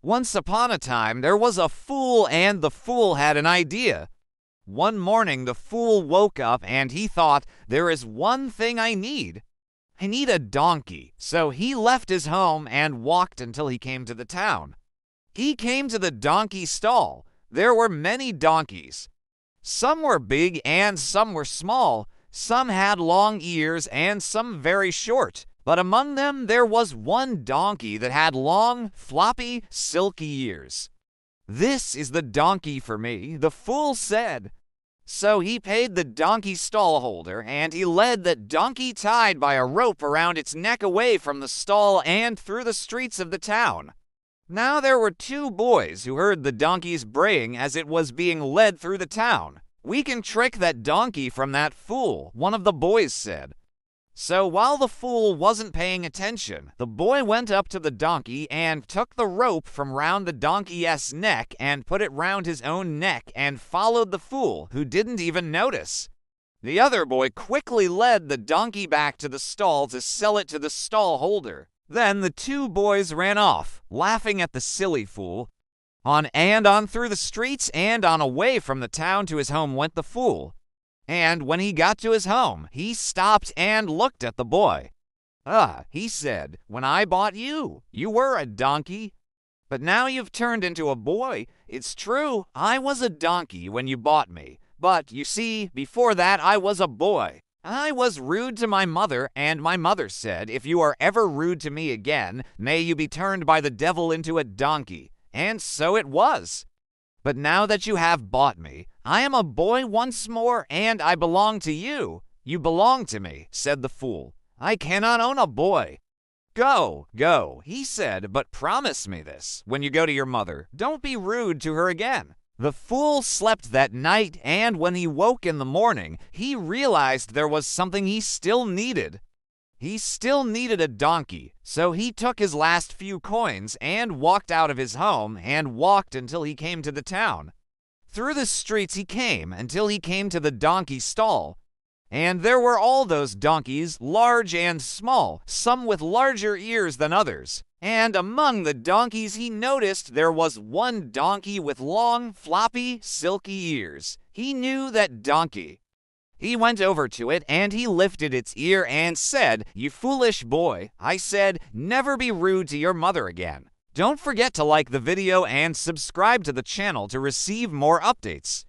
Once upon a time, there was a fool, and the fool had an idea. One morning, the fool woke up and he thought, there is one thing I need. I need a donkey. So he left his home and walked until he came to the town. He came to the donkey stall. There were many donkeys. Some were big and some were small. Some had long ears and some very short. But among them there was one donkey that had long, floppy, silky ears. "This is the donkey for me," the fool said. So he paid the donkey stallholder, and he led the donkey tied by a rope around its neck away from the stall and through the streets of the town. Now there were two boys who heard the donkey's braying as it was being led through the town. "We can trick that donkey from that fool," one of the boys said. So while the fool wasn't paying attention, the boy went up to the donkey and took the rope from round the donkey's neck and put it round his own neck and followed the fool, who didn't even notice. The other boy quickly led the donkey back to the stall to sell it to the stallholder. Then the two boys ran off, laughing at the silly fool. On through the streets and on away from the town to his home went the fool. And when he got to his home, he stopped and looked at the boy. He said, "When I bought you, you were a donkey. But now you've turned into a boy. It's true, I was a donkey when you bought me. But, you see, before that I was a boy. I was rude to my mother, and my mother said, 'If you are ever rude to me again, may you be turned by the devil into a donkey.' And so it was. But now that you have bought me, I am a boy once more, and I belong to you." "You belong to me," said the fool. "I cannot own a boy." Go, he said, "but promise me this. When you go to your mother, don't be rude to her again." The fool slept that night, and when he woke in the morning, he realized there was something he still needed. He still needed a donkey, so he took his last few coins and walked out of his home and walked until he came to the town. Through the streets he came until he came to the donkey stall. And there were all those donkeys, large and small, some with larger ears than others. And among the donkeys he noticed there was one donkey with long, floppy, silky ears. He knew that donkey. He went over to it and he lifted its ear and said, "You foolish boy, I said, never be rude to your mother again." Don't forget to like the video and subscribe to the channel to receive more updates.